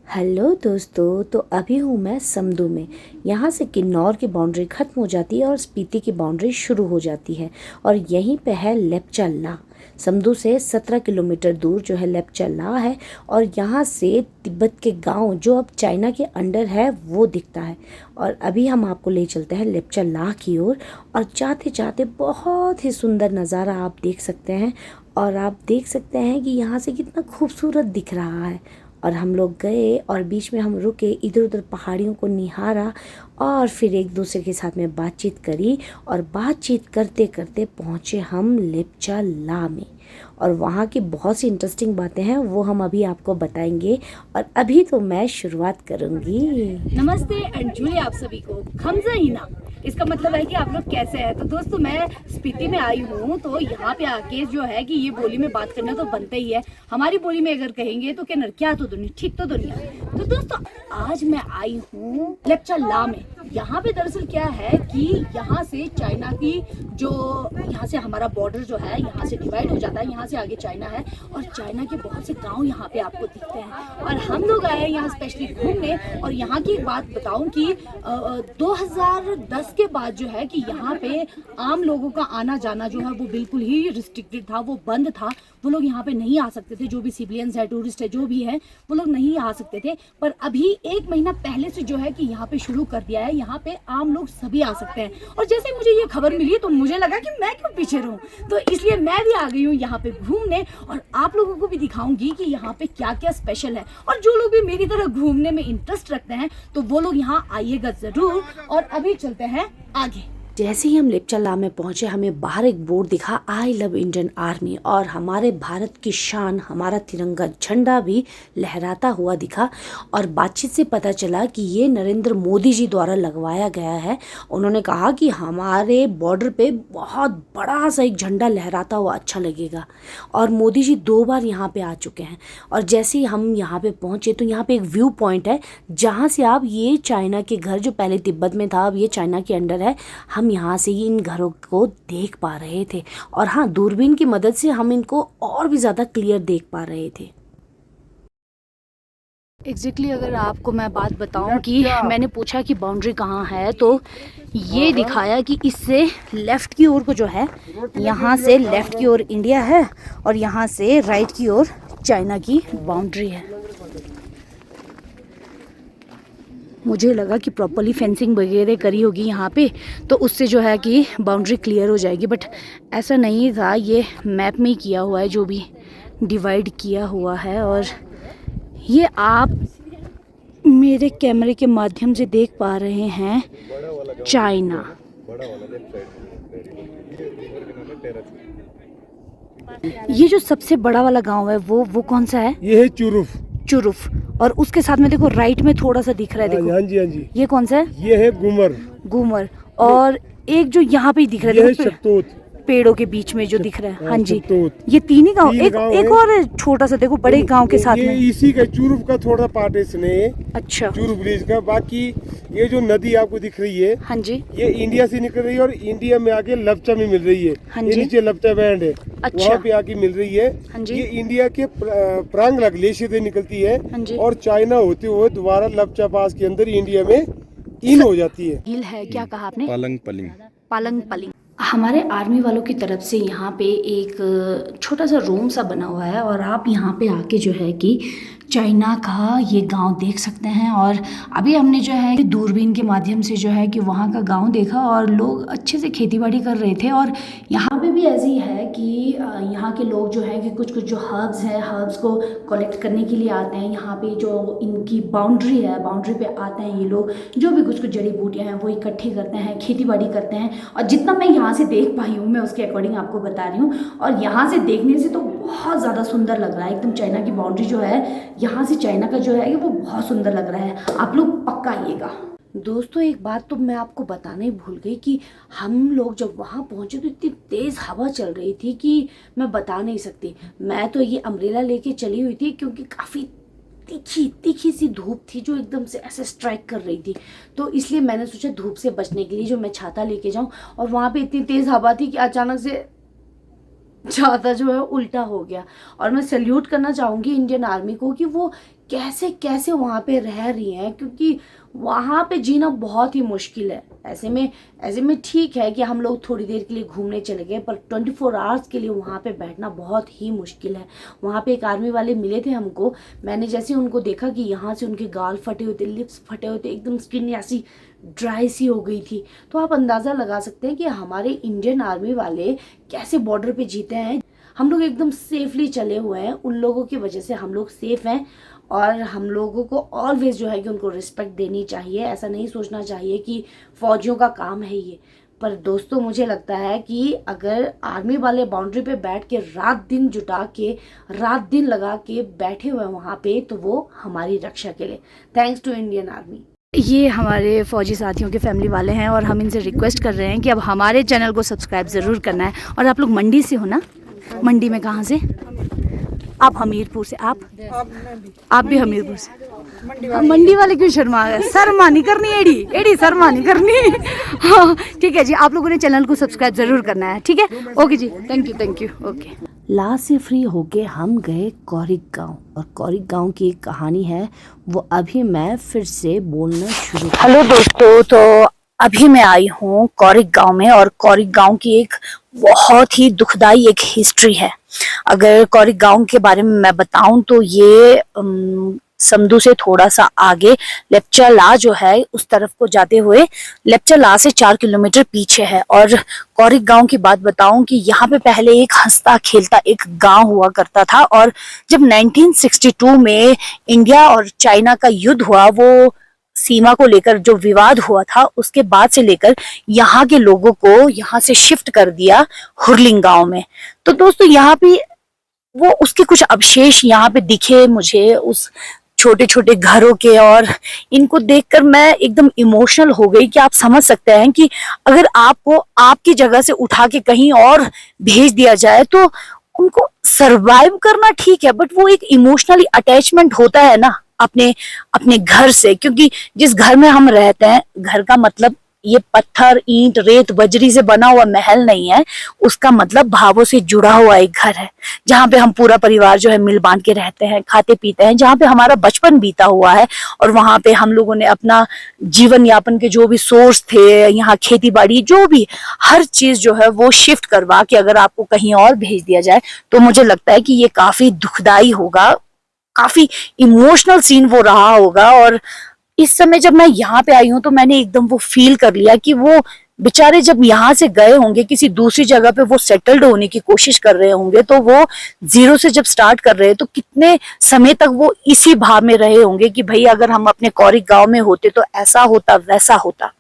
Hello दोस्तों, तो अभी हूँ मैं समदू में। यहाँ से किन्नौर की बाउंड्री ख़त्म हो जाती है और स्पीति की बाउंड्री शुरू हो जाती है और यहीं पे है लेप्चा ला। समदू से 17 किलोमीटर दूर जो है लेप्चा ला है और यहाँ से तिब्बत के गांव जो अब चाइना के अंडर है वो दिखता है। और अभी हम आपको ले चलते हैं लेप्चा ला की ओर और जाते जाते बहुत ही सुंदर नज़ारा आप देख सकते हैं। और आप देख सकते हैं कि यहाँ से कितना खूबसूरत दिख रहा है। और हम लोग गए और बीच में हम रुके, इधर उधर पहाड़ियों को निहारा और फिर एक दूसरे के साथ में बातचीत करी और बातचीत करते करते पहुँचे हम लेप्चा ला में। और वहाँ की बहुत सी इंटरेस्टिंग बातें हैं, वो हम अभी आपको बताएंगे। और अभी तो मैं शुरुआत करूँगी। नमस्ते एंड जूली आप सभी को खमजा ही ना, इसका मतलब है कि आप लोग कैसे हैं। तो दोस्तों मैं स्पीति में आई हूँ, तो यहाँ पे आके जो है कि ये बोली में बात करना तो बनता ही है। हमारी बोली में अगर कहेंगे तो क्या तो दुनिया ठीक तो दुनिया। तो दोस्तों आज मैं आई हूँ लेप्चा ला में। यहाँ पे दरअसल क्या है कि यहाँ से चाइना की जो यहाँ से हमारा बॉर्डर जो है यहाँ से डिवाइड हो जाता है, यहाँ से आगे चाइना है और चाइना के बहुत से गांव यहाँ पे आपको दिखते हैं। और हम लोग आए हैं यहाँ स्पेशली घूमने। और यहाँ की एक बात बताऊं कि 2010 के बाद जो है कि यहाँ पे आम लोगों का आना जाना जो है वो बिल्कुल ही रिस्ट्रिक्टेड था, वो बंद था। वो लोग यहाँ पे नहीं आ सकते थे, जो भी सिविलियंस है, टूरिस्ट है, जो भी है, वो लोग नहीं आ सकते थे। पर अभी 1 महीना पहले से जो है कि यहाँ पे शुरू कर दिया है, यहाँ पे आम लोग सभी आ सकते हैं। और जैसे मुझे ये खबर मिली तो मुझे लगा कि मैं क्यों पीछे रहूं, तो इसलिए मैं भी आ गई हूँ यहाँ पे घूमने और आप लोगों को भी दिखाऊंगी कि यहाँ पे क्या क्या स्पेशल है। और जो लोग भी मेरी तरह घूमने में इंटरेस्ट रखते हैं तो वो लोग यहाँ आइएगा जरूर। और अभी चलते हैं आगे। जैसे ही हम लेप्चा ला में पहुंचे, हमें बाहर एक बोर्ड दिखा, आई लव इंडियन आर्मी, और हमारे भारत की शान, हमारा तिरंगा झंडा भी लहराता हुआ दिखा। और बातचीत से पता चला कि ये नरेंद्र मोदी जी द्वारा लगवाया गया है। उन्होंने कहा कि हमारे बॉर्डर पे बहुत बड़ा सा एक झंडा लहराता हुआ अच्छा लगेगा। और मोदी जी 2 बार यहाँ पे आ चुके हैं। और जैसे ही हम यहाँ पे पहुँचे तो यहाँ पे एक व्यू पॉइंट है जहाँ से आप ये चाइना के घर जो पहले तिब्बत में था अब ये चाइना के अंडर है, हम यहाँ से ही इन घरों को देख पा रहे थे। और हाँ, दूरबीन की मदद से हम इनको और भी ज़्यादा क्लियर देख पा रहे थे। एग्जैक्टली अगर आपको मैं बात बताऊं कि मैंने पूछा कि बाउंड्री कहाँ है, तो ये दिखाया कि इससे लेफ़्ट की ओर को जो है, यहाँ से लेफ़्ट की ओर इंडिया है और यहाँ से राइट की ओर चाइना की बाउंड्री है। मुझे लगा कि प्रॉपरली फेंसिंग वगैरह करी होगी यहाँ पे, तो उससे जो है कि बाउंड्री क्लियर हो जाएगी, बट ऐसा नहीं था। ये मैप में ही किया हुआ है, जो भी डिवाइड किया हुआ है। और ये आप मेरे कैमरे के माध्यम से देख पा रहे हैं चाइना। ये जो सबसे बड़ा वाला गांव है वो कौन सा है? ये है चुरुफ। चुरुफ। और उसके साथ में देखो राइट में थोड़ा सा दिख रहा है, देखो। हाँ जी, हाँ जी। ये कौन सा है? ये है गुमर। गुमर। और एक जो यहाँ पे दिख रहा है, ये है देखो, शतूत। पेड़ों के बीच में जो दिख रहा है। हाँ जी, शतूत। ये 3 ही गांव। एक है। और छोटा सा देखो बड़े गांव के साथ ये में। इसी का चुरुफ का थोड़ा पार्ट है इसमें। अच्छा। चुरुफ ब्रिज का। बाकी ये जो नदी आपको दिख रही है, हाँ जी, ये इंडिया से निकल रही है और इंडिया में आके लपचा में मिल रही है। हाँ ये जी। नीचे लपचा बैंड है, अच्छा। वहाँ पे आके मिल रही है। हाँ जी। ये इंडिया के प्रांगला ग्लेशियर से निकलती है। हाँ जी। और चाइना होते हुए दोबारा लपचा पास के अंदर इंडिया में इन हो जाती है। हिल है, क्या कहा आपने? पालंग पलिंग। पालंग पलिंग। हमारे आर्मी वालों की तरफ से यहाँ पे एक छोटा सा रूम सा बना हुआ है और आप यहाँ पे आके जो है कि चाइना का ये गांव देख सकते हैं। और अभी हमने जो है दूरबीन के माध्यम से जो है कि वहाँ का गांव देखा और लोग अच्छे से खेतीबाड़ी कर रहे थे। और यहाँ पे भी ऐसे ही है कि यहाँ के लोग जो है कि कुछ कुछ जो हर्ब्स हैं, हर्ब्स को कलेक्ट करने के लिए आते हैं। यहाँ पे जो इनकी बाउंड्री है, बाउंड्री पे आते हैं ये लोग, जो भी कुछ कुछ जड़ी बूटियाँ हैं वो इकट्ठी करते हैं, खेतीबाड़ी करते हैं। और जितना मैं यहाँ से देख पाई हूँ, मैं उसके अकॉर्डिंग आपको बता रही हूँ। और यहाँ से देखने से तो बहुत ज़्यादा सुंदर लग रहा है एकदम। चाइना की बाउंड्री जो है, यहाँ से चाइना का जो है वो बहुत सुंदर लग रहा है। आप लोग पक्का आइएगा। दोस्तों एक बात तो मैं आपको बताना ही भूल गई कि हम लोग जब वहाँ पहुँचे तो इतनी तेज़ हवा चल रही थी कि मैं बता नहीं सकती। मैं तो ये अम्ब्रेला लेके चली हुई थी क्योंकि काफ़ी तीखी तीखी सी धूप थी जो एकदम से ऐसे स्ट्राइक कर रही थी। तो इसलिए मैंने सोचा धूप से बचने के लिए जो मैं छाता लेके जाऊँ। और वहाँ पे इतनी तेज़ हवा थी कि अचानक से छाता जो है उल्टा हो गया। और मैं सैल्यूट करना चाहूँगी इंडियन आर्मी को कि वो कैसे कैसे वहाँ पे रह रही हैं, क्योंकि वहाँ पे जीना बहुत ही मुश्किल है। ऐसे में ठीक है कि हम लोग थोड़ी देर के लिए घूमने चले गए, पर 24 आवर्स के लिए वहाँ पे बैठना बहुत ही मुश्किल है। वहाँ पे एक आर्मी वाले मिले थे हमको, मैंने जैसे उनको देखा कि यहाँ से उनके गाल फटे हुए थे, लिप्स फटे हुए थे, एकदम स्किन ऐसी ड्राई सी हो गई थी। तो आप अंदाज़ा लगा सकते हैं कि हमारे इंडियन आर्मी वाले कैसे बॉर्डर पे जीते हैं। हम लोग एकदम सेफली चले हुए हैं, उन लोगों की वजह से हम लोग सेफ हैं। और हम लोगों को ऑलवेज जो है कि उनको रिस्पेक्ट देनी चाहिए। ऐसा नहीं सोचना चाहिए कि फ़ौजियों का काम है ये। पर दोस्तों मुझे लगता है कि अगर आर्मी वाले बाउंड्री पे बैठ के रात दिन जुटा के, रात दिन लगा के बैठे हुए हैं वहाँ पे, तो वो हमारी रक्षा के लिए। Thanks to Indian army. ये हमारे फ़ौजी साथियों के फैमिली वाले हैं और हम इनसे रिक्वेस्ट कर रहे हैं कि अब हमारे चैनल को सब्सक्राइब ज़रूर करना है। और आप लोग मंडी से हो ना? मंडी में कहाँ से? आप हमीरपुर से। आप भी हमीरपुर से। मंडी वाले क्यों शर्मा गए? शर्मा नहीं करनी, एडी शर्मा नहीं करनी। हाँ ठीक है जी, आप लोगों ने चैनल को सब्सक्राइब ज़रूर करना है, ठीक है? ओके जी, थैंक यू। ओके। लास्ट से फ्री होके हम गए कौरिक गांव, और कौरिक गांव की एक कहानी है, वो अभी मैं फिर से बोलना शुरू। हेलो दोस्तों, तो अभी मैं आई हूँ कौरिक गांव में, और कौरिक गांव की एक बहुत ही दुखदाई एक हिस्ट्री है। अगर कौरिक गांव के बारे में मैं बताऊं तो ये समदू से थोड़ा सा आगे लेप्चा ला जो है उस तरफ को जाते हुए लेप्चा ला से 4 किलोमीटर पीछे है। और कौरिक गांव की बात बताऊं कि यहाँ पे पहले एक हंसता खेलता एक गांव हुआ करता था, और जब 1962 में इंडिया और चाइना का युद्ध हुआ, वो सीमा को लेकर जो विवाद हुआ था, उसके बाद से लेकर यहाँ के लोगों को यहाँ से शिफ्ट कर दिया हुरलिंग गांव में। तो दोस्तों यहाँ पे वो उसके कुछ अवशेष यहाँ पे दिखे मुझे, उस छोटे छोटे घरों के, और इनको देखकर मैं एकदम इमोशनल हो गई कि आप समझ सकते हैं कि अगर आपको आपकी जगह से उठा के कहीं और भेज दिया जाए तो उनको सरवाइव करना ठीक है, बट वो एक इमोशनली अटैचमेंट होता है ना अपने अपने घर से। क्योंकि जिस घर में हम रहते हैं, घर का मतलब ये पत्थर ईंट रेत बजरी से बना हुआ महल नहीं है, उसका मतलब भावों से जुड़ा हुआ एक घर है, जहाँ पे हम पूरा परिवार जो है मिल बांध के रहते हैं, खाते पीते हैं, जहाँ पे हमारा बचपन बीता हुआ है। और वहां पे हम लोगों ने अपना जीवन यापन के जो भी सोर्स थे, यहाँ खेती बाड़ी जो भी हर चीज जो है वो शिफ्ट करवा के अगर आपको कहीं और भेज दिया जाए, तो मुझे लगता है कि ये काफी दुखदाई होगा, काफी इमोशनल सीन वो रहा होगा। और इस समय जब मैं यहाँ पे आई हूँ तो मैंने एकदम वो फील कर लिया कि वो बेचारे जब यहाँ से गए होंगे किसी दूसरी जगह पे, वो सेटल्ड होने की कोशिश कर रहे होंगे, तो वो जीरो से जब स्टार्ट कर रहे हैं तो कितने समय तक वो इसी भाव में रहे होंगे कि भाई अगर हम अपने कौरिक गांव में होते तो ऐसा होता वैसा होता।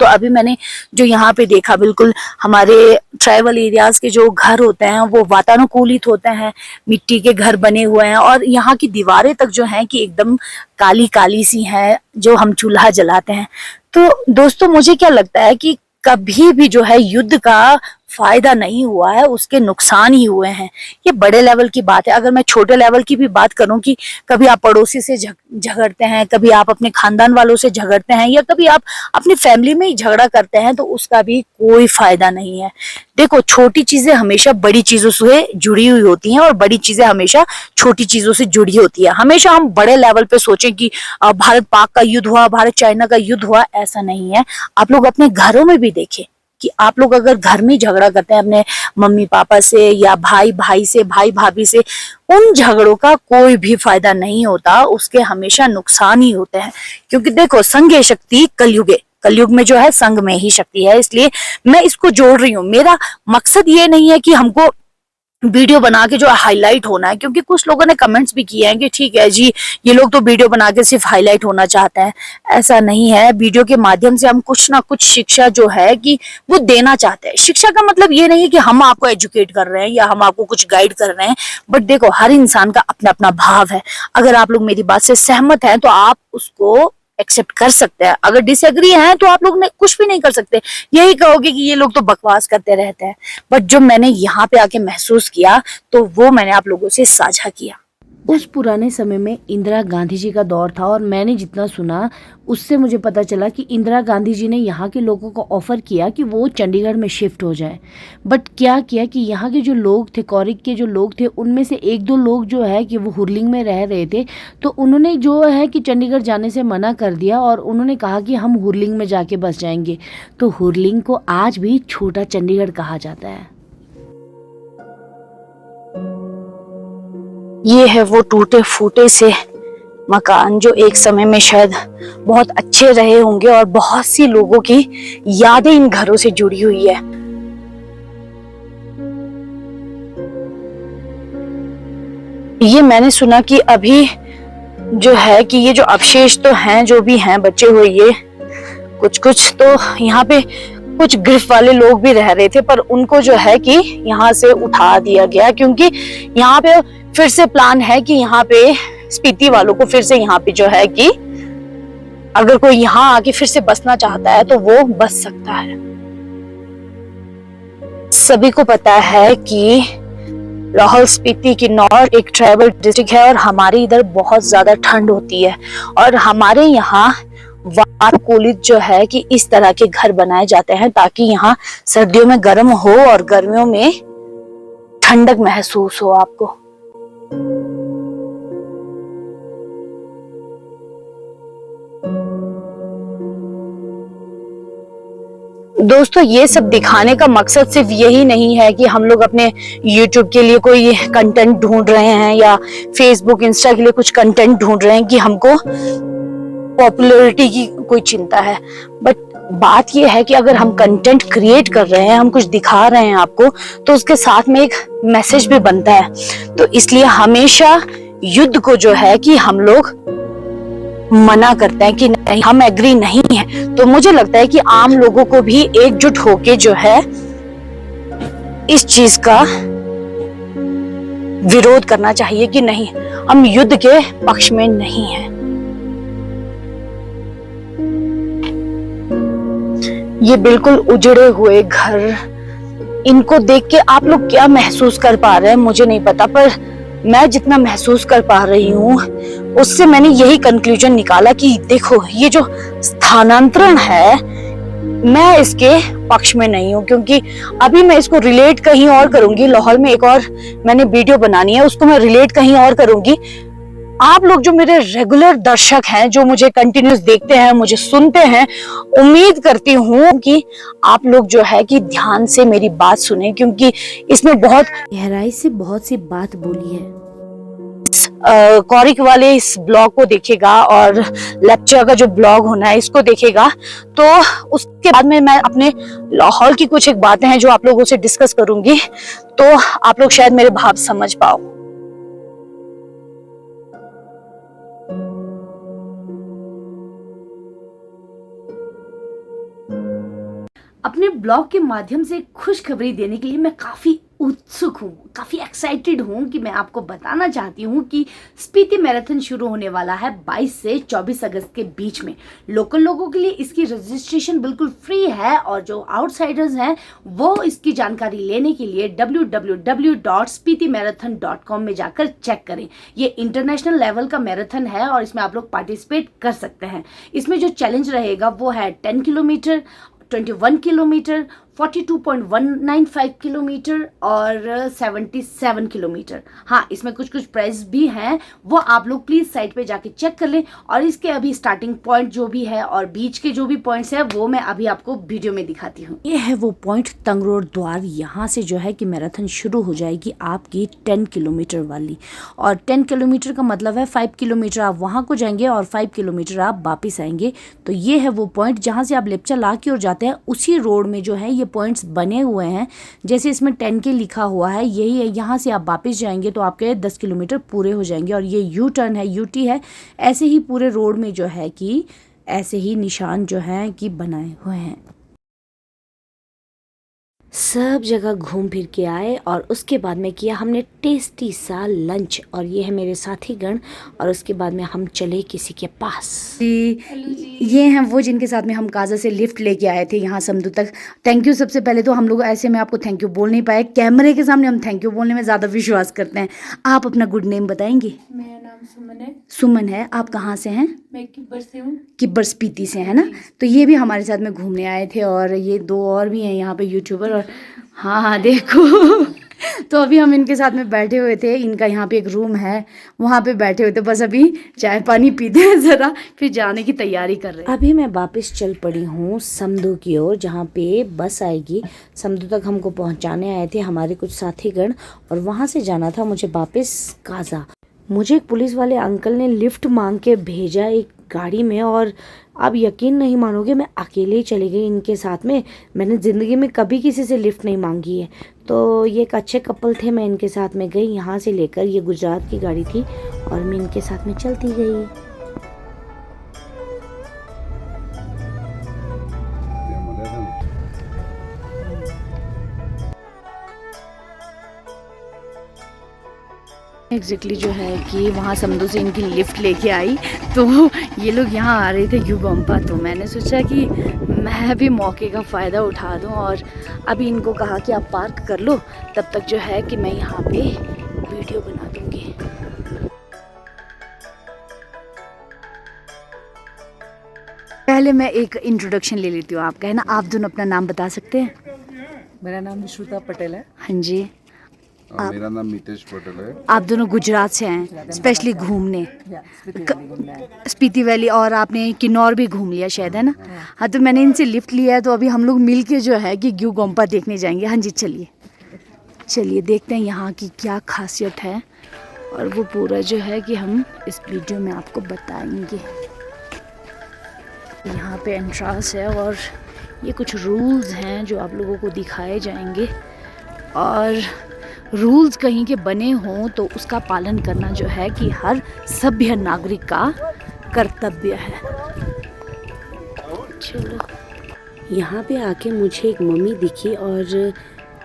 तो अभी मैंने जो यहाँ पे देखा, बिल्कुल हमारे ट्राइबल एरियाज के जो घर होते हैं वो वातानुकूलित होते हैं, मिट्टी के घर बने हुए हैं, और यहाँ की दीवारें तक जो हैं कि एकदम काली काली सी हैं, जो हम चूल्हा जलाते हैं। तो दोस्तों मुझे क्या लगता है कि कभी भी जो है युद्ध का फायदा नहीं हुआ है, उसके नुकसान ही हुए हैं। ये बड़े लेवल की बात है। अगर मैं छोटे लेवल की भी बात करूं कि कभी आप पड़ोसी से झगड़ते हैं, कभी आप अपने खानदान वालों से झगड़ते हैं, या कभी आप अपनी फैमिली में ही झगड़ा करते हैं, तो उसका भी कोई फायदा नहीं है। देखो, छोटी चीजें हमेशा बड़ी चीजों से जुड़ी हुई होती हैं, और बड़ी चीजें हमेशा छोटी चीजों से जुड़ी होती है। हमेशा हम बड़े लेवल पे सोचें कि भारत पाक का युद्ध हुआ, भारत चाइना का युद्ध हुआ, ऐसा नहीं है। आप लोग अपने घरों में भी देखें कि आप लोग अगर घर में झगड़ा करते हैं अपने मम्मी पापा से, या भाई भाई से, भाई भाभी से, उन झगड़ों का कोई भी फायदा नहीं होता, उसके हमेशा नुकसान ही होते हैं। क्योंकि देखो, संघे शक्ति कलयुगे, कलयुग में जो है संघ में ही शक्ति है। इसलिए मैं इसको जोड़ रही हूँ। मेरा मकसद ये नहीं है कि हमको वीडियो बना के जो हाईलाइट होना है, क्योंकि कुछ लोगों ने कमेंट्स भी किए हैं कि ठीक है जी, ये लोग तो वीडियो बना के सिर्फ हाईलाइट होना चाहते हैं। ऐसा नहीं है। वीडियो के माध्यम से हम कुछ ना कुछ शिक्षा जो है कि वो देना चाहते हैं। शिक्षा का मतलब ये नहीं है कि हम आपको एजुकेट कर रहे हैं या हम आपको कुछ गाइड कर रहे हैं, बट देखो, हर इंसान का अपना अपना भाव है। अगर आप लोग मेरी बात से सहमत हैं तो आप उसको एक्सेप्ट कर सकते हैं, अगर डिसएग्री हैं तो आप लोग ने कुछ भी नहीं कर सकते, यही कहोगे कि ये लोग तो बकवास करते रहते हैं। बट जो मैंने यहाँ पे आके महसूस किया, तो वो मैंने आप लोगों से साझा किया। उस पुराने समय में इंदिरा गांधी जी का दौर था और मैंने जितना सुना उससे मुझे पता चला कि इंदिरा गांधी जी ने यहाँ के लोगों को ऑफ़र किया कि वो चंडीगढ़ में शिफ्ट हो जाए। बट क्या किया कि यहाँ के जो लोग थे, कौरिक के जो लोग थे, उनमें से एक दो लोग जो है कि वो हुरलिंग में रह रहे थे, तो उन्होंने जो है कि चंडीगढ़ जाने से मना कर दिया और उन्होंने कहा कि हम हुरलिंग में जाके बस जाएंगे। तो हुरलिंग को आज भी छोटा चंडीगढ़ कहा जाता है। ये है वो टूटे फूटे से मकान जो एक समय में शायद बहुत अच्छे रहे होंगे और बहुत सी लोगों की यादें इन घरों से जुड़ी हुई है। ये मैंने सुना कि अभी जो है कि ये जो अवशेष तो हैं, जो भी हैं बचे हुए, ये कुछ तो यहाँ पे कुछ गिरफ्त वाले लोग भी रह रहे थे, पर उनको जो है कि यहाँ से उठा दिया गया क्योंकि यहाँ पे फिर से प्लान है कि यहाँ पे स्पीति वालों को फिर से यहाँ पे जो है कि अगर कोई यहाँ आके फिर से बसना चाहता है तो वो बस सकता है। सभी को पता है कि लाहौल स्पीति की नॉर्थ एक ट्राइबल डिस्ट्रिक्ट है और हमारे इधर बहुत ज्यादा ठंड होती है और हमारे यहाँ वातानुकूलित जो है कि इस तरह के घर बनाए जाते हैं ताकि यहाँ सर्दियों में गर्म हो और गर्मियों में ठंडक महसूस हो आपको। दोस्तों, ये सब दिखाने का मकसद सिर्फ यही नहीं है कि हम लोग अपने YouTube के लिए कोई कंटेंट ढूंढ रहे हैं या Facebook, इंस्टा के लिए कुछ कंटेंट ढूंढ रहे हैं कि हमको पॉपुलैरिटी की कोई चिंता है। बट बात ये है कि अगर हम कंटेंट क्रिएट कर रहे हैं, हम कुछ दिखा रहे हैं आपको, तो उसके साथ में एक मैसेज भी बनता है। तो इसलिए हमेशा युद्ध को जो है कि हम लोग मना करते हैं कि नहीं, हम एग्री नहीं है। तो मुझे लगता है कि आम लोगों को भी एकजुट होके जो है इस चीज का विरोध करना चाहिए कि नहीं, हम युद्ध के पक्ष में नहीं हैं। ये बिल्कुल उजड़े हुए घर, इनको देख के आप लोग क्या महसूस कर पा रहे हैं मुझे नहीं पता, पर मैं जितना महसूस कर पा रही हूँ उससे मैंने यही कंक्लूजन निकाला कि देखो, ये जो स्थानांतरण है, मैं इसके पक्ष में नहीं हूँ क्योंकि अभी मैं इसको रिलेट कहीं और करूंगी। लाहौल में एक और मैंने वीडियो बनानी है, उसको मैं रिलेट कहीं और करूंगी। आप लोग जो मेरे रेगुलर दर्शक हैं, जो मुझे कंटिन्यूस देखते हैं, मुझे सुनते हैं, उम्मीद करती हूँ कि आप लोग जो है कि ध्यान से मेरी बात सुने क्योंकि इसमें बहुत गहराई से बहुत सी बात बोली है। कौरिक वाले इस ब्लॉग को देखेगा और लेक्चर का जो ब्लॉग होना है इसको देखेगा, तो उसके बाद में मैं अपने लाहौल की कुछ एक बातें हैं जो आप लोगों से डिस्कस करूंगी, तो आप लोग शायद मेरे भाव समझ पाओ। अपने ब्लॉग के माध्यम से खुशखबरी देने के लिए मैं काफ़ी उत्सुक हूँ, काफ़ी एक्साइटेड हूँ कि मैं आपको बताना चाहती हूँ कि स्पीति मैराथन शुरू होने वाला है 22 से 24 अगस्त के बीच में। लोकल लोगों के लिए इसकी रजिस्ट्रेशन बिल्कुल फ्री है और जो आउटसाइडर्स हैं वो इसकी जानकारी लेने के लिए www.spitimarathon.com में जाकर चेक करें। ये इंटरनेशनल लेवल का मैराथन है और इसमें आप लोग पार्टिसिपेट कर सकते हैं। इसमें जो चैलेंज रहेगा वो है 10 किलोमीटर, 21 किलोमीटर, 42.195 किलोमीटर और 77 किलोमीटर। हाँ, इसमें कुछ प्राइस भी हैं, वो आप लोग प्लीज़ साइट पे जाके चेक कर लें। और इसके अभी स्टार्टिंग पॉइंट जो भी है और बीच के जो भी पॉइंट्स है वो मैं अभी आपको वीडियो में दिखाती हूँ। ये है वो पॉइंट, तंगरोर द्वार। यहाँ से जो है कि मैराथन शुरू हो जाएगी आपकी 10 किलोमीटर वाली। और 10 किलोमीटर का मतलब है 5 किलोमीटर आप वहाँ को जाएंगे और 5 किलोमीटर आप वापिस आएंगे। तो ये है वो पॉइंट जहाँ से आप लेप्चा ला की ओर जाते हैं, उसी रोड में जो है ये पॉइंट्स बने हुए हैं। जैसे इसमें 10 के लिखा हुआ है, यही है। यहाँ से आप वापस जाएंगे तो आपके 10 किलोमीटर पूरे हो जाएंगे। और ये यू टर्न है, यूटी है। ऐसे ही पूरे रोड में जो है कि ऐसे ही निशान जो हैं कि बनाए हुए हैं। सब जगह घूम फिर के आए और उसके बाद में किया हमने टेस्टी सा लंच और ये है मेरे साथी गण और उसके बाद में हम चले किसी के पास। ये हैं वो जिनके साथ में हम काजा से लिफ्ट लेके आए थे यहाँ समदू तक। Thank you. सबसे पहले तो हम लोग ऐसे में आपको थैंक यू बोल नहीं पाए, कैमरे के सामने हम थैंक यू बोलने में ज़्यादा विश्वास करते हैं। आप अपना गुड नेम बताएंगे? मेरा नाम सुमन है। सुमन है। आप कहाँ से हैं? मैं किब्बर से हूँ। किब्बर स्पीति से है ना। तो ये भी हमारे साथ में घूमने आए थे और ये 2 और भी हैं यहाँ पे यूट्यूबर। और हाँ देखो तो अभी हम इनके साथ में बैठे हुए थे। इनका यहाँ पे एक रूम है, वहाँ पे बैठे हुए थे। बस अभी चाय पानी पीते हैं ज़रा, फिर जाने की तैयारी कर रहे हैं। अभी मैं वापस चल पड़ी हूँ समदू की ओर जहाँ पे बस आएगी। समदू तक हमको पहुँचाने आए थे हमारे कुछ साथीगण और वहाँ से जाना था मुझे वापस काजा। मुझे एक पुलिस वाले अंकल ने लिफ्ट मांग के भेजा एक गाड़ी में और आप यकीन नहीं मानोगे मैं अकेले ही चली गई इनके साथ में। मैंने ज़िंदगी में कभी किसी से लिफ्ट नहीं मांगी है। तो ये एक अच्छे कपल थे, मैं इनके साथ में गई यहाँ से लेकर। ये गुजरात की गाड़ी थी और मैं इनके साथ में चलती गई। एग्जैक्टली जो है कि वहाँ समदू से इनकी लिफ्ट लेके आई तो ये लोग यहाँ आ रहे थे युगोम्पा। तो मैंने सोचा कि मैं भी मौके का फ़ायदा उठा दूँ और अभी इनको कहा कि आप पार्क कर लो, तब तक जो है कि मैं यहाँ पे वीडियो बना दूँगी। पहले मैं एक इंट्रोडक्शन ले लेती हूँ आपका, है ना। आप दोनों अपना नाम बता सकते हैं? मेरा नाम विश्रुता पटेल है। हाँ जी। और मेरा नाम मितेश पटेल है। आप दोनों गुजरात से हैं स्पेशली घूमने, स्पीति वैली, और आपने किन्नौर भी घूम लिया शायद, है ना। हाँ तो मैंने इनसे लिफ्ट लिया है तो अभी हम लोग मिल के जो है कि ग्यू गोम्पा देखने जाएंगे। हाँ जी चलिए चलिए देखते हैं यहाँ की क्या खासियत है और वो पूरा जो है कि हम इस वीडियो में आपको बताएंगे। यहाँ पे एंट्रेंस है और ये कुछ रूल्स हैं जो आप लोगों को दिखाए जाएंगे और रूल्स कहीं के बने हों तो उसका पालन करना जो है कि हर सभ्य नागरिक का कर्तव्य है। चलो यहाँ पे आके मुझे एक मम्मी दिखी और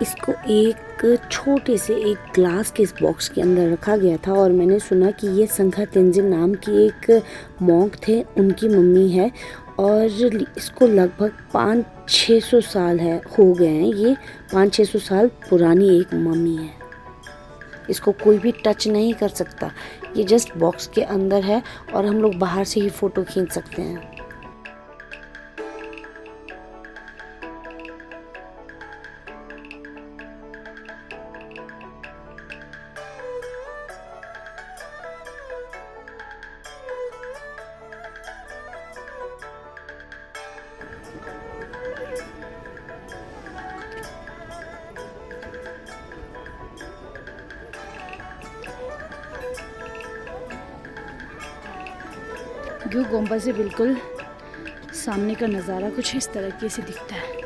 इसको एक छोटे से एक ग्लास के इस बॉक्स के अंदर रखा गया था और मैंने सुना कि ये संघा तेंजिन नाम की एक मॉन्क थे, उनकी मम्मी है और इसको लगभग 500-600 साल हो गए हैं। ये 500-600 साल पुरानी एक मम्मी है। इसको कोई भी टच नहीं कर सकता, ये जस्ट बॉक्स के अंदर है और हम लोग बाहर से ही फ़ोटो खींच सकते हैं। ग्यू गोम्पा से बिल्कुल सामने का नज़ारा कुछ इस तरीके से दिखता है।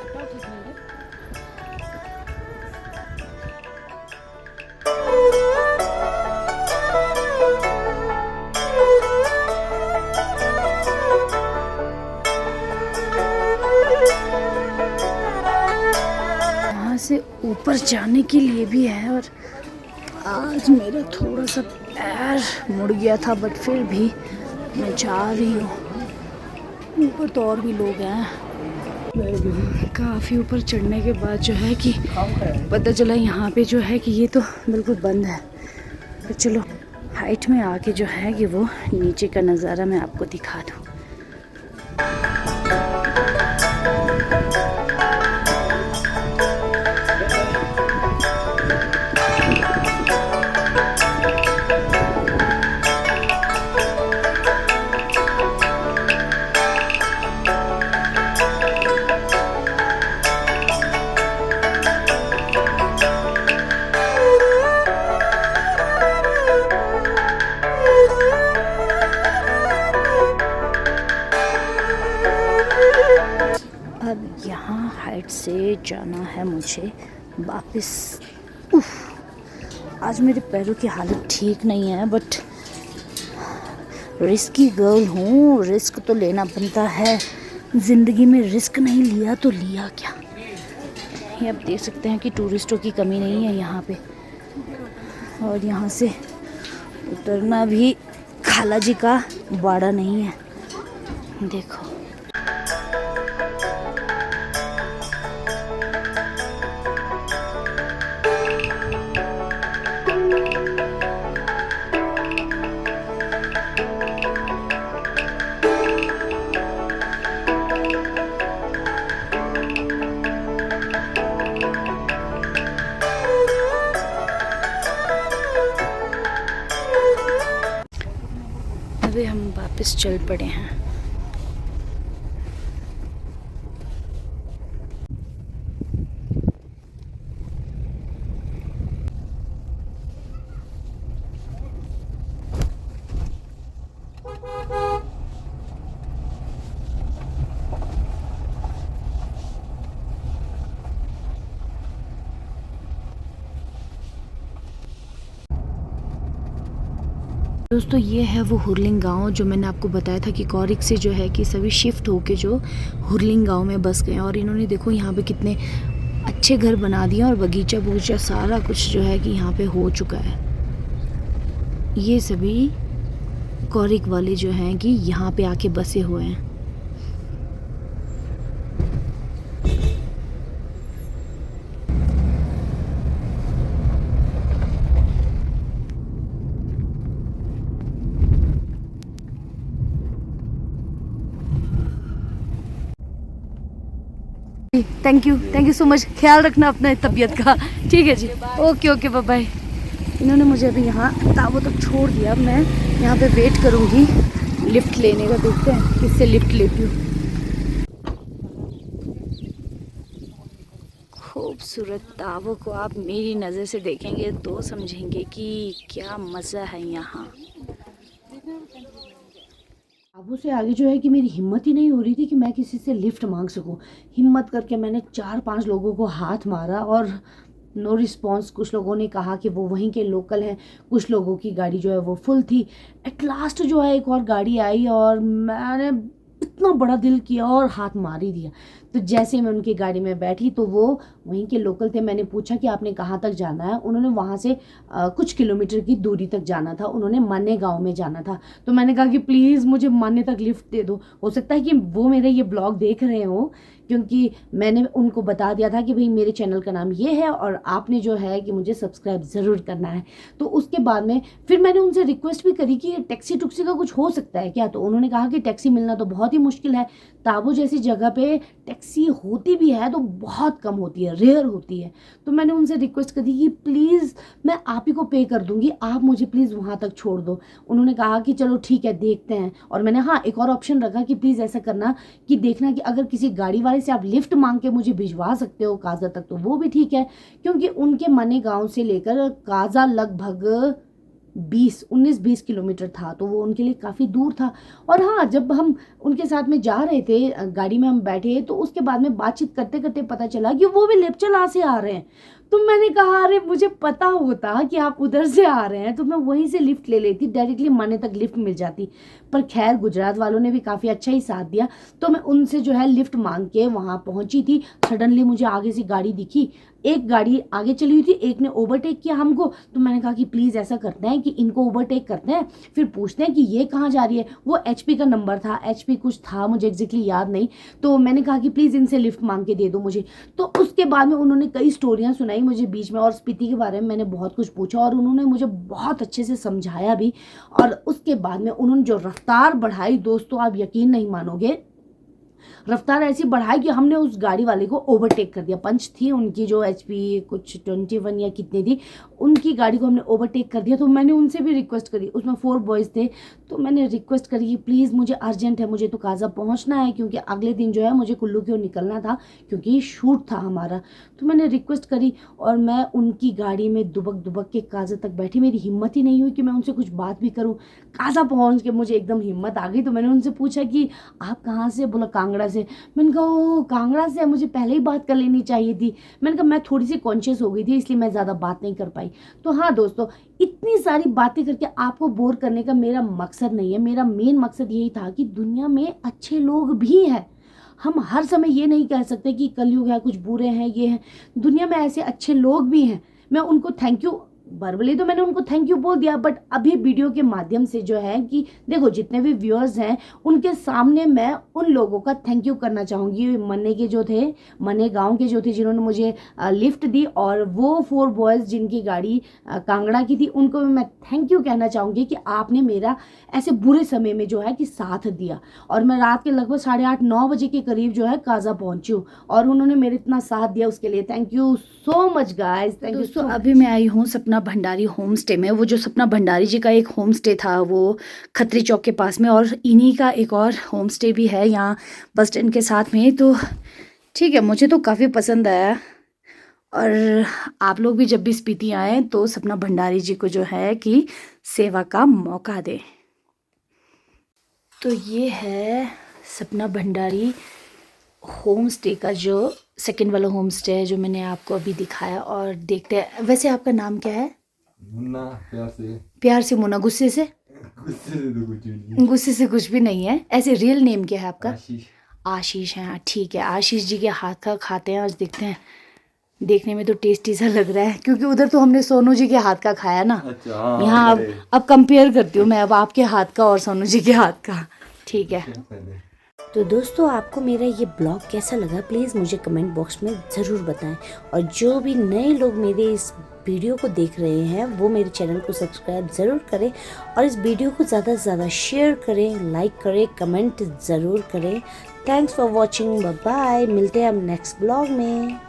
यहाँ से ऊपर जाने के लिए भी है और आज मेरा थोड़ा सा पैर मुड़ गया था बट फिर भी मैं जा रही हूँ। ऊपर तो और भी लोग हैं। काफ़ी ऊपर चढ़ने के बाद जो है कि पता चला यहाँ पे जो है कि ये तो बिल्कुल बंद है। तो चलो हाइट में आके जो है कि वो नीचे का नज़ारा मैं आपको दिखा दूँ। अब यहाँ हाइट से जाना है मुझे वापस। आज मेरे पैरों की हालत ठीक नहीं है बट रिस्की गर्ल हूँ, रिस्क तो लेना बनता है। ज़िंदगी में रिस्क नहीं लिया तो लिया क्या। ये आप देख सकते हैं कि टूरिस्टों की कमी नहीं है यहाँ पे। और यहाँ से उतरना भी खाला जी का बाड़ा नहीं है। देखो अभी हम वापस चल पड़े हैं। दोस्तों ये है वो हुरलिंग गांव जो मैंने आपको बताया था कि कौरिक से जो है कि सभी शिफ्ट होके जो हुरलिंग गांव में बस गए। और इन्होंने देखो यहाँ पे कितने अच्छे घर बना दिए और बगीचा बगीचा सारा कुछ जो है कि यहाँ पे हो चुका है। ये सभी कौरिक वाले जो हैं कि यहाँ पे आके बसे हुए हैं। Thank you so much. ख्याल रखना अपना तबीयत का, ठीक है जी। Okay okay bye bye. इन्होंने मुझे अभी यहाँ ताबो तक छोड़ दिया। मैं यहाँ पे वेट करूँगी लिफ्ट लेने का। देखते हैं किससे लिफ्ट लेती हूँ। खूबसूरत ताबो को आप मेरी नज़र से देखेंगे तो समझेंगे कि क्या मज़ा है यहाँ। ताबो से आगे जो है कि मेरी हिम्मत ही नहीं हो रही थी कि मैं किसी से लिफ्ट मांग सकूं। हिम्मत करके मैंने 4-5 लोगों को हाथ मारा और नो रिस्पॉन्स। कुछ लोगों ने कहा कि वो वहीं के लोकल हैं, कुछ लोगों की गाड़ी जो है वो फुल थी। एट लास्ट जो है एक और गाड़ी आई और मैंने इतना बड़ा दिल किया और हाथ मार ही दिया। तो जैसे मैं उनकी गाड़ी में बैठी तो वो वहीं के लोकल थे। मैंने पूछा कि आपने कहाँ तक जाना है। उन्होंने वहाँ से कुछ किलोमीटर की दूरी तक जाना था। उन्होंने माने गांव में जाना था। तो मैंने कहा कि प्लीज़ मुझे माने तक लिफ्ट दे दो। हो सकता है कि वो मेरे ये ब्लॉग देख रहे हो, क्योंकि मैंने उनको बता दिया था कि भाई मेरे चैनल का नाम ये है और आपने जो है कि मुझे सब्सक्राइब ज़रूर करना है। तो उसके बाद में फिर मैंने उनसे रिक्वेस्ट भी करी कि टैक्सी टुक्सी का कुछ हो सकता है क्या। तो उन्होंने कहा कि टैक्सी मिलना तो बहुत ही मुश्किल है। ताबो जैसी जगह पे टैक्सी होती भी है तो बहुत कम होती है, रेयर होती है। तो मैंने उनसे रिक्वेस्ट करी कि प्लीज़ मैं आप ही को पे कर दूंगी, आप मुझे प्लीज़ वहाँ तक छोड़ दो। उन्होंने कहा कि चलो ठीक है देखते हैं। और मैंने हाँ एक और ऑप्शन रखा कि प्लीज़ ऐसा करना कि देखना कि अगर किसी गाड़ी वाले से आप लिफ्ट मांग के मुझे भिजवा सकते हो काजा तक तो वो भी ठीक है, क्योंकि उनके मने गांव से लेकर काजा लगभग 19-20 किलोमीटर था। तो वो उनके लिए काफ़ी दूर था। और हाँ जब हम उनके साथ में जा रहे थे, गाड़ी में हम बैठे, तो उसके बाद में बातचीत करते करते पता चला कि वो भी लेपचला से आ रहे हैं। तो मैंने कहा अरे मुझे पता होता कि आप उधर से आ रहे हैं तो मैं वहीं से लिफ्ट ले लेती, डायरेक्टली माने तक लिफ्ट मिल जाती। पर खैर गुजरात वालों ने भी काफ़ी अच्छा ही साथ दिया। तो मैं उनसे जो है लिफ्ट मांग के वहाँ पहुँची थी। सडनली मुझे आगे से गाड़ी दिखी, एक गाड़ी आगे चली हुई थी, एक ने ओवरटेक किया हमको। तो मैंने कहा कि प्लीज़ ऐसा करते हैं कि इनको ओवरटेक करते हैं, फिर पूछते हैं कि ये कहाँ जा रही है। वो HP का नंबर था, HP कुछ था, मुझे एग्जैक्टली याद नहीं। तो मैंने कहा कि प्लीज़ इनसे लिफ्ट मांग के दे दो मुझे। तो उसके बाद में उन्होंने कई स्टोरियाँ सुनाई मुझे बीच में, और स्पीति के बारे में मैंने बहुत कुछ पूछा और उन्होंने मुझे बहुत अच्छे से समझाया भी। और उसके बाद में उन्होंने जो रफ्तार बढ़ाई दोस्तों, आप यकीन नहीं मानोगे, रफ्तार ऐसी बढ़ाई कि हमने उस गाड़ी वाले को ओवरटेक कर दिया। पंच थी उनकी जो HP कुछ 21 या कितनी थी, उनकी गाड़ी को हमने ओवरटेक कर दिया। तो मैंने उनसे भी रिक्वेस्ट करी, उसमें 4 बॉयज़ थे। तो मैंने रिक्वेस्ट करी कि प्लीज़ मुझे अर्जेंट है, मुझे तो काजा पहुंचना है, क्योंकि अगले दिन जो है मुझे कुल्लू की ओर निकलना था, क्योंकि शूट था हमारा। तो मैंने रिक्वेस्ट करी और मैं उनकी गाड़ी में दुबक दुबक के काजा तक बैठी। मेरी हिम्मत ही नहीं हुई कि मैं उनसे कुछ बात भी करूँ। काजा पहुँच के मुझे एकदम हिम्मत आ गई। तो मैंने उनसे पूछा कि आप कहाँ से। बोला कांगड़ा से। मैंने कहा ओ कांगड़ा से, मुझे पहले ही बात कर लेनी चाहिए थी। मैंने कहा मैं थोड़ी सी कॉन्शियस हो गई थी, इसलिए मैं ज़्यादा बात नहीं कर पाई। तो हाँ दोस्तों, इतनी सारी बातें करके आपको बोर करने का मेरा मकसद नहीं है। मेरा मेन मकसद यही था कि दुनिया में अच्छे लोग भी हैं। हम हर समय ये नहीं कह सकते कि कलयुग है, कुछ बुरे हैं, ये हैं। दुनिया में ऐसे अच्छे लोग भी हैं, मैं उनको थैंक यू, वर्बली तो मैंने उनको थैंक यू बोल दिया, बट अभी वीडियो के माध्यम से जो है कि देखो जितने भी व्यूअर्स हैं उनके सामने मैं उन लोगों का थैंक यू करना चाहूँगी। मन्ने के जो थे, मन्ने गांव के जो थे, जिन्होंने मुझे लिफ्ट दी, और वो 4 बॉयज़ जिनकी गाड़ी कांगड़ा की थी, उनको भी मैं थैंक यू कहना चाहूँगी कि आपने मेरा ऐसे बुरे समय में जो है कि साथ दिया। और मैं रात के लगभग 8:30-9 बजे के करीब जो है काजा पहुँची हूँ, और उन्होंने मेरे इतना साथ दिया, उसके लिए thank you so much guys, thank you. दोस्तों, अभी मैं आई हूँ सपना भंडारी होम स्टे में। वो जो सपना भंडारी जी का एक होम स्टे था वो खत्री चौक के पास में, और इन्हीं का एक और होम स्टे भी है यहाँ बस स्टैंड के साथ में। तो ठीक है, मुझे तो काफ़ी पसंद आया, और आप लोग भी जब भी स्पीति आएँ तो सपना भंडारी जी को जो है कि सेवा का मौका दें। तो ये है सपना भंडारी होम स्टे का जो सेकंड वाला होम स्टे है जो मैंने आपको अभी दिखाया। और देखते हैं, वैसे आपका नाम क्या है? मुन्ना, प्यार से मुन्ना, गुस्से से? गुस्से से कुछ भी नहीं है। ऐसे रियल नेम क्या है आपका? आशीष है। हाँ ठीक है, आशीष जी के हाथ का खाते हैं आज, देखते हैं। देखने में तो टेस्टी सा लग रहा है, क्योंकि उधर तो हमने सोनू जी के हाथ का खाया ना। अच्छा, यहाँ अब कंपेयर करती हूँ मैं अब आपके हाथ का और सोनू जी के हाथ का। ठीक है, तो दोस्तों आपको मेरा ये ब्लॉग कैसा लगा प्लीज़ मुझे कमेंट बॉक्स में ज़रूर बताएं। और जो भी नए लोग मेरे इस वीडियो को देख रहे हैं वो मेरे चैनल को सब्सक्राइब ज़रूर करें, और इस वीडियो को ज़्यादा से ज़्यादा शेयर करें, लाइक करें, कमेंट ज़रूर करें। Thanks for watching, bye bye, मिलते हैं हम नेक्स्ट ब्लॉग में।